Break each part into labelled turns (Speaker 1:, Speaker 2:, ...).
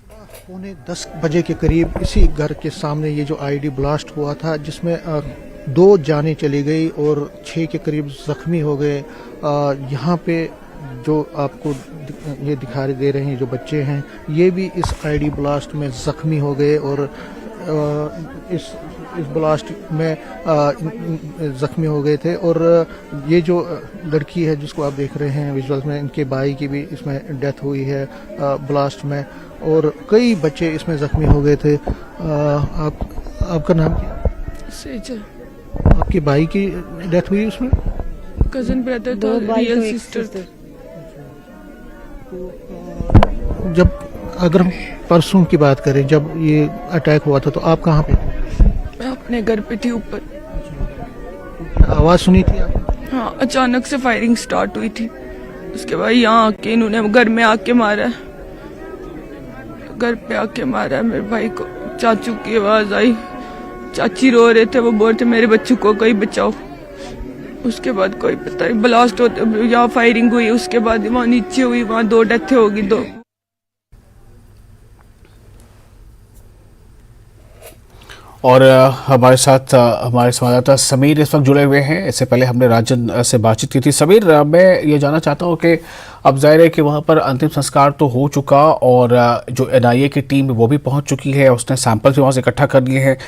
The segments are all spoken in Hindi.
Speaker 1: पौने 10 बजे के करीब इसी घर के सामने ये जो आईडी ब्लास्ट हुआ था, जिसमें 2 जानें चली गई और 6 के करीब जख्मी हो गए। यहाँ पे जो आपको ये दिखाई दे रहे हैं जो बच्चे हैं, ये भी इस आईडी ब्लास्ट में जख्मी हो गए और इस ब्लास्ट में जख्मी हो गए थे। और ये जो लड़की है जिसको आप देख रहे हैं विजुअल्स में, इनके भाई की भी इसमें डेथ हुई है ब्लास्ट में, और कई बच्चे इसमें जख्मी हो गए थे। आपका नाम क्या?
Speaker 2: सेजल।
Speaker 1: आपके भाई की डेथ हुई उसमें?
Speaker 2: कजन ब्रदर तो रियल सिस्टर।
Speaker 1: जब अगर हम परसों की बात करें, जब ये अटैक हुआ था, तो आप कहाँ पे थे?
Speaker 2: मैं अपने घर पे थी ऊपर।
Speaker 1: आवाज सुनी थी आपने?
Speaker 2: हाँ, अचानक से फायरिंग स्टार्ट हुई थी। उसके बाद यहाँ आके इन्होंने घर में आके मारा, घर पे आके मारा मेरे भाई को। चाचू की आवाज आई, चाची रो रहे थे, वो बोलते मेरे बच्चों को कोई बचाओ। उसके बाद कोई पता नहीं, ब्लास्ट होते यहाँ फायरिंग हुई, उसके बाद वहाँ नीचे हुई, वहाँ 2 डेथें होगी। 2
Speaker 3: और हमारे साथ हमारे संवाददाता समीर इस वक्त जुड़े हुए हैं। इससे पहले हमने राजन से बातचीत की थी। समीर, मैं ये जानना चाहता हूँ कि अब जाहिर है कि वहाँ पर अंतिम संस्कार तो हो चुका और जो एनआईए की टीम वो भी पहुँच चुकी है, उसने सैंपल भी वहाँ से इकट्ठा कर लिए हैं।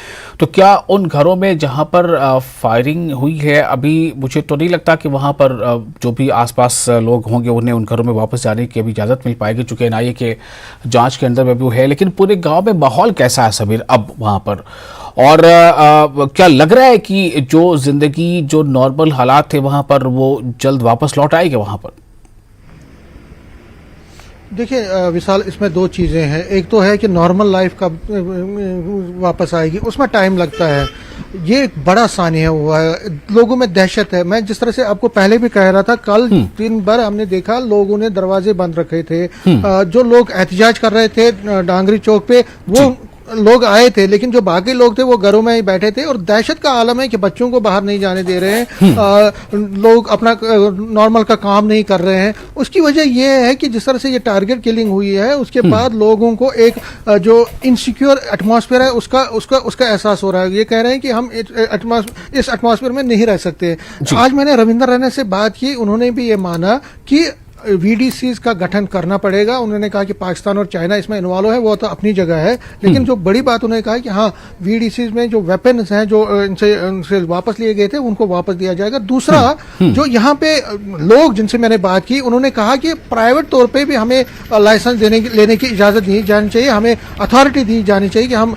Speaker 3: तो क्या उन घरों में जहाँ पर फायरिंग हुई है, अभी मुझे तो नहीं लगता कि वहाँ पर जो भी आसपास लोग होंगे उन्हें उन घरों में वापस जाने की अभी इजाज़त मिल पाएगी, चूँकि एनआईए के जाँच के अंदर में भी वो है। लेकिन पूरे गाँव में माहौल कैसा है समीर अब वहाँ पर? और क्या लग रहा है कि जो जिंदगी, जो नॉर्मल हालात थे वहां पर, वो जल्द वापस लौट आएंगे वहां पर?
Speaker 1: देखिए विशाल, इसमें 2 चीज़ें हैं। एक तो है कि नॉर्मल लाइफ का वापस आएगी, उसमें टाइम लगता है। ये एक बड़ा सानिया हुआ है, लोगों में दहशत है। मैं जिस तरह से आपको पहले भी कह रहा था, कल दिन भर हमने देखा लोगों ने दरवाजे बंद रखे थे। जो लोग एहतजाज कर रहे थे डांगरी चौक पे, वो लोग आए थे, लेकिन जो बाकी लोग थे वो घरों में ही बैठे थे। और दहशत का आलम है कि बच्चों को बाहर नहीं जाने दे रहे हैं, लोग अपना नॉर्मल का काम नहीं कर रहे हैं। उसकी वजह यह है कि जिस तरह से ये टारगेट किलिंग हुई है, उसके बाद लोगों को एक जो इनसिक्योर एटमॉस्फेयर है उसका एहसास हो रहा है। ये कह रहे हैं कि हम इस एटमॉस्फेयर में नहीं रह सकते। आज मैंने रविंदर रैना से बात की, उन्होंने भी ये माना कि वीडीसीज का गठन करना पड़ेगा। उन्होंने कहा कि पाकिस्तान और चाइना इसमें इन्वॉल्व है, वो तो अपनी जगह है, लेकिन जो बड़ी बात उन्होंने कहा कि हाँ, वीडीसीज में जो वेपन्स हैं जो इनसे वापस लिए गए थे उनको वापस दिया जाएगा। दूसरा, जो यहाँ पे लोग जिनसे मैंने बात की, उन्होंने कहा कि प्राइवेट तौर पे भी हमें लाइसेंस लेने की इजाजत दी जानी चाहिए, हमें अथॉरिटी दी जानी चाहिए कि हम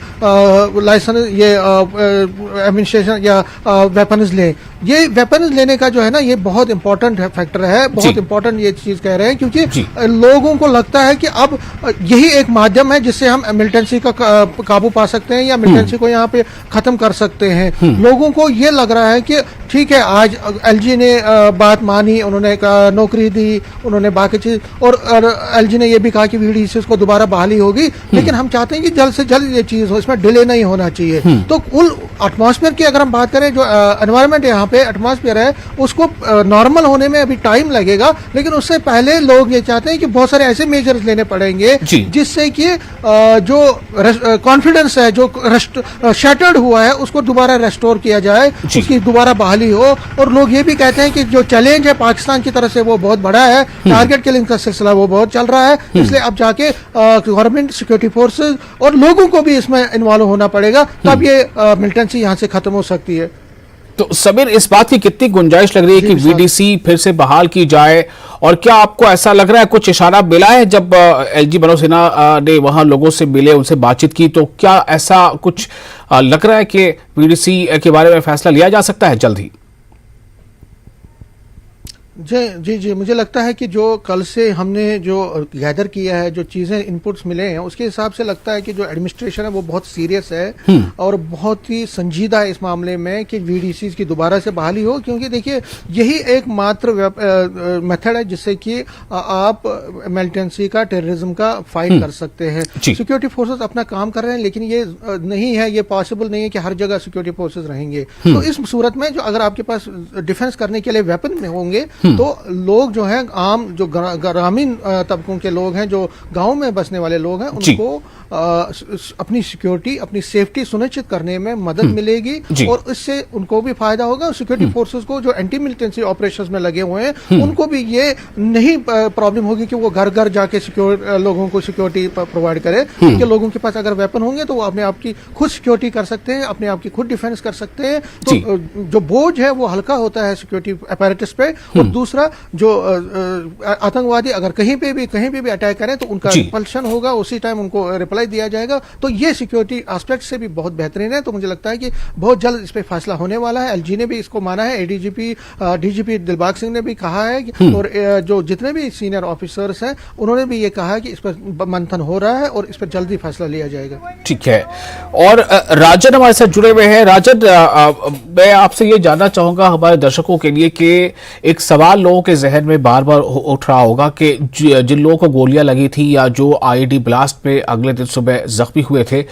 Speaker 1: लाइसेंस ये एडमिनिस्ट्रेशन या वेपन्स लें। ये वेपन्स लेने का जो है ना, ये बहुत इंपॉर्टेंट फैक्टर है, बहुत इंपॉर्टेंट ये चीज कह रहे हैं, क्योंकि लोगों को लगता है कि अब यही एक माध्यम है जिससे हम मिलिटेंसी का काबू पा सकते हैं या मिलिटेंसी को यहाँ पे खत्म कर सकते हैं। लोगों को ये लग रहा है कि ठीक है, आज एलजी ने बात मानी, उन्होंने नौकरी दी, उन्होंने बाकी चीज, और एलजी ने ये भी कहा कि वीडीसी को दोबारा बहाली होगी, लेकिन हम चाहते हैं कि जल्द से जल्द ये चीज हो, इसमें डिले नहीं होना चाहिए। तो कुल एटमॉस्फेयर की अगर हम बात करें, जो एनवायरमेंट यहाँ पे एटमॉस्फेयर है, उसको नॉर्मल होने में अभी टाइम लगेगा, लेकिन उससे पहले लोग ये चाहते हैं कि बहुत सारे ऐसे मेजर्स लेने पड़ेंगे जिससे कि जो कॉन्फिडेंस है, जो शैटर्ड हुआ है, उसको दोबारा रेस्टोर किया जाए, उसकी दोबारा बहाली हो। और लोग ये भी कहते हैं कि जो चैलेंज है पाकिस्तान की तरफ से वो बहुत बड़ा है, टारगेट किलिंग का सिलसिला वो बहुत चल रहा है, इसलिए अब जाके गवर्नमेंट, सिक्योरिटी फोर्सेज और लोगों को भी इसमें इन्वॉल्व होना पड़ेगा, तब ये मिलिटेंसी यहाँ से खत्म हो सकती है।
Speaker 3: तो समीर, इस बात की कितनी गुंजाइश लग रही है कि वीडीसी फिर से बहाल की जाए? और क्या आपको ऐसा लग रहा है, कुछ इशारा मिला है जब एलजी मनोज सिन्हा ने वहां लोगों से मिले, उनसे बातचीत की, तो क्या ऐसा कुछ लग रहा है कि वीडीसी के बारे में फैसला लिया जा सकता है जल्द ही?
Speaker 1: जी, मुझे लगता है कि जो कल से हमने जो गैदर किया है, जो चीजें इनपुट्स मिले हैं, उसके हिसाब से लगता है कि जो एडमिनिस्ट्रेशन है वो बहुत सीरियस है और बहुत ही संजीदा है इस मामले में कि वीडीसी की दोबारा से बहाली हो। क्योंकि देखिए, यही एकमात्र मेथड है जिससे कि आप मिलिटेंसी का, टेररिज्म का फाइट कर सकते हैं। सिक्योरिटी फोर्सेस अपना काम कर रहे हैं, लेकिन ये नहीं है, ये पॉसिबल नहीं है कि हर जगह सिक्योरिटी फोर्सेस रहेंगे। तो इस सूरत में जो अगर आपके पास डिफेंस करने के लिए वेपन में होंगे तो लोग जो हैं आम जो ग्रामीण तबकों के लोग हैं, जो गांव में बसने वाले लोग हैं, उनको अपनी सिक्योरिटी, अपनी सेफ्टी सुनिश्चित करने में मदद मिलेगी और इससे उनको भी फायदा होगा। सिक्योरिटी फोर्सेस को जो एंटी मिलिटेंसी ऑपरेशंस में लगे हुए हैं उनको भी ये नहीं प्रॉब्लम होगी कि वो घर घर जाके लोगों को सिक्योरिटी प्रोवाइड करे, क्योंकि लोगों के पास अगर वेपन होंगे तो वो अपने आप की खुद सिक्योरिटी कर सकते हैं, अपने आप की खुद डिफेंस कर सकते हैं। तो जो बोझ है वो हल्का होता है सिक्योरिटी अपैरेटस पे। और दूसरा, जो आतंकवादी अगर कहीं पे भी अटैक करें तो उनका रिपल्शन होगा, उसी टाइम उनको रिप्लाई दिया जाएगा। तो ये सिक्योरिटी एस्पेक्ट से भी बहुत बेहतरीन है। तो मुझे लगता है कि बहुत जल्द इस पे फैसला होने वाला है। एलजी ने भी इसको माना है, एडीजीपी डीजीपी दिलबाग सिंह ने भी कहा है और जो जितने भी सीनियर ऑफिसर्स हैं उन्होंने भी ये कहा है कि इस पर मंथन हो रहा है और इस पर जल्दी फैसला लिया जाएगा।
Speaker 3: ठीक है। और राजन हमारे साथ जुड़े हुए हैं। राजन, मैं आपसे ये जानना चाहूंगा हमारे दर्शकों के लिए कि एक सवाल लोगों के जहन में बार बार उठ रहा होगा कि जिन लोगों को गोलियां लगी थी या जो आईईडी ब्लास्ट में अगले दिन सुबह जख्मी हुए थे,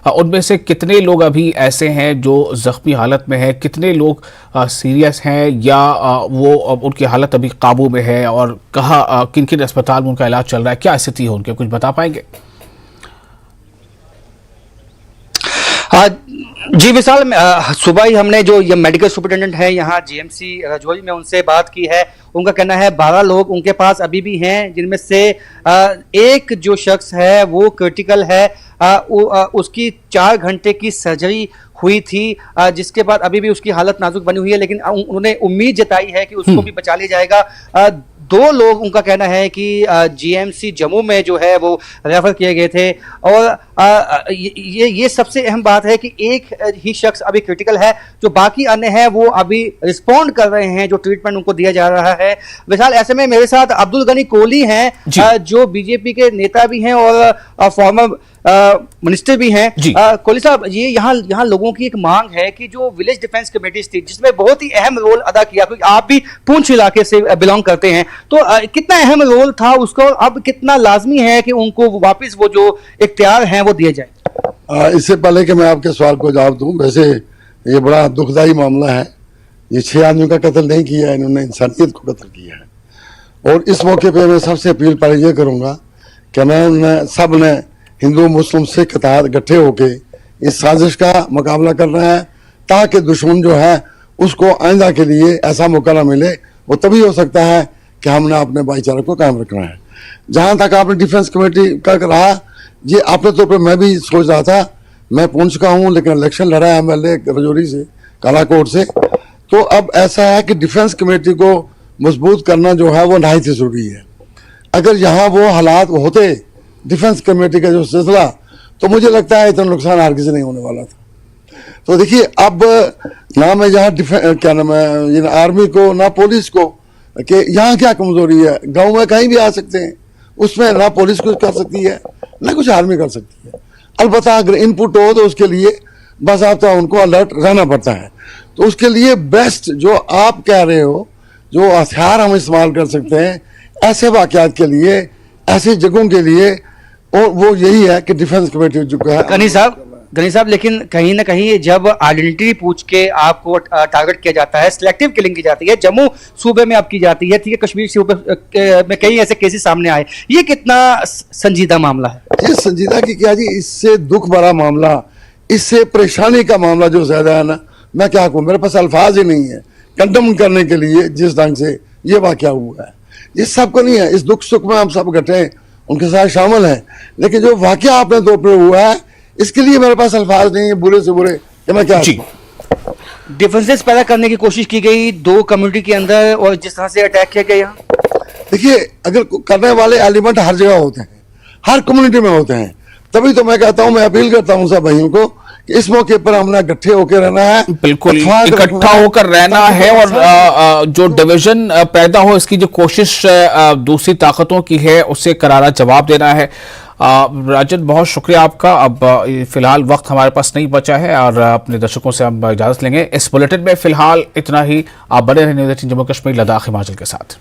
Speaker 3: उनमें से कितने लोग अभी ऐसे हैं जो जख्मी हालत में हैं, कितने लोग सीरियस हैं या वो उनकी हालत अभी काबू में है, और कहाँ किन किन अस्पताल में उनका इलाज चल रहा है, क्या स्थिति है उनके, कुछ बता पाएंगे?
Speaker 4: जी विशाल, सुबह ही हमने जो ये मेडिकल सुपरिटेंडेंट है यहाँ जीएमसी रजौरी में, उनसे बात की है। उनका कहना है 12 लोग उनके पास अभी भी हैं, जिनमें से एक जो शख्स है वो क्रिटिकल है। उसकी 4 घंटे की सर्जरी हुई थी, जिसके बाद अभी भी उसकी हालत नाजुक बनी हुई है, लेकिन उन्होंने उम्मीद जताई है कि उसको भी बचा लिया जाएगा। 2 लोग उनका कहना है कि जीएमसी जम्मू में जो है वो रेफर किए गए थे। और ये सबसे अहम बात है कि एक ही शख्स अभी क्रिटिकल है, जो बाकी अन्य हैं वो अभी रिस्पॉन्ड कर रहे हैं, जो ट्रीटमेंट उनको दिया जा रहा है। विशाल, ऐसे में मेरे साथ अब्दुल गनी कोहली हैं, जो बीजेपी के नेता भी हैं और फॉर्मर मिनिस्टर भी हैं। कोहली साहब, ये यहाँ लोगों की एक मांग है कि जो विलेज डिफेंस कमेटी थी, जिसमें बहुत ही अहम रोल अदा किया, क्योंकि आप भी पुंछ इलाके से बिलोंग करते हैं, तो कितना अहम रोल था उसका और अब कितना लाजमी है कि उनको वापस वो जो इख्तियार हैं वो दिए जाए?
Speaker 5: इससे पहले कि मैं आपके सवाल को जवाब दूं, वैसे ये बड़ा दुखदाई मामला है। ये 6 आदमियों का कत्ल नहीं किया है, इन्होंने इंसानियत को कत्ल किया है। और इस मौके पे मैं सबसे अपील पहले ये करूंगा कि मैं सब ने हिंदू मुस्लिम सिख कतार इकट्ठे होके इस साजिश का मुकाबला करना है, ताकि दुश्मन जो है उसको आइंदा के लिए ऐसा मौका ना मिले। वो तभी हो सकता है कि हमने अपने भाईचारे को कायम रखना है। जहां तक आपने डिफेंस कमेटी का रहा, ये अपने तौर पर मैं भी सोच रहा था, मैं पुंछ का हूं लेकिन इलेक्शन लड़ा है एमएलए रजौरी से, कालाकोट से। तो अब ऐसा है कि डिफेंस कमेटी को मजबूत करना जो है वो नहायत ही जरूरी है। अगर यहाँ वो हालात होते डिफेंस कमेटी का जो सिलसिला, तो मुझे लगता है इतना नुकसान हर किसी नहीं होने वाला था। तो देखिए, अब ना मैं यहाँ क्या नाम है आर्मी को ना पुलिस को, कि यहाँ क्या कमजोरी है, गांव में कहीं भी आ सकते हैं, उसमें ना पुलिस कुछ कर सकती है ना कुछ आर्मी कर सकती है। अलबत्ता अगर इनपुट हो तो उसके लिए बाज़ाब्ता उनको अलर्ट रहना पड़ता है। तो उसके लिए बेस्ट जो आप कह रहे हो, जो हथियार हम इस्तेमाल कर सकते हैं ऐसे वाक़यात के लिए, ऐसी जगहों के लिए, और वो यही है कि डिफेंस कमेटी जो है।
Speaker 4: गनी साहब, लेकिन कहीं ना कहीं जब आइडेंटिटी पूछ के आपको टारगेट किया जाता है, सिलेक्टिव किलिंग की जाती है, जम्मू सूबे में अब की जाती है, ठीक है, कश्मीर सूबे में कई ऐसे केसेस सामने आए, ये कितना संजीदा मामला है?
Speaker 5: ये संजीदा की क्या जी, इससे दुख भरा मामला, इससे परेशानी का मामला जो ज्यादा है ना, मैं क्या कहूँ, मेरे पास अल्फाज ही नहीं है कंडम करने के लिए जिस ढंग से ये वाकया हुआ है। ये सबको नहीं है, इस दुख सुख में हम सब इकट्ठे उनके साथ शामिल हैं, लेकिन जो वाकया आपने दो पे हुआ है इसके लिए मेरे पास अल्फाज नहीं है बुरे से बुरे कि मैं क्या।
Speaker 4: डिफरेंसेस पैदा करने की कोशिश की गई 2 कम्युनिटी के अंदर, और जिस तरह से अटैक किया गया,
Speaker 5: देखिए, अगर करने वाले एलिमेंट हर जगह होते हैं, हर कम्युनिटी में होते हैं, तभी तो मैं कहता हूं, मैं अपील करता हूं सब भाइयों को कि इस मौके पर हमने इकट्ठे होकर रहना है,
Speaker 3: बिल्कुल इकट्ठा होकर रहना है, और जो डिवीजन पैदा हो इसकी जो कोशिश दूसरी ताकतों की है उससे करारा जवाब देना है। राजन, बहुत शुक्रिया आपका। अब फिलहाल वक्त हमारे पास नहीं बचा है और अपने दर्शकों से हम इजाजत लेंगे। इस बुलेटिन में फिलहाल इतना ही। आप बने रहे न्यूज़ 18 जम्मू कश्मीर, लद्दाख, हिमाचल के साथ।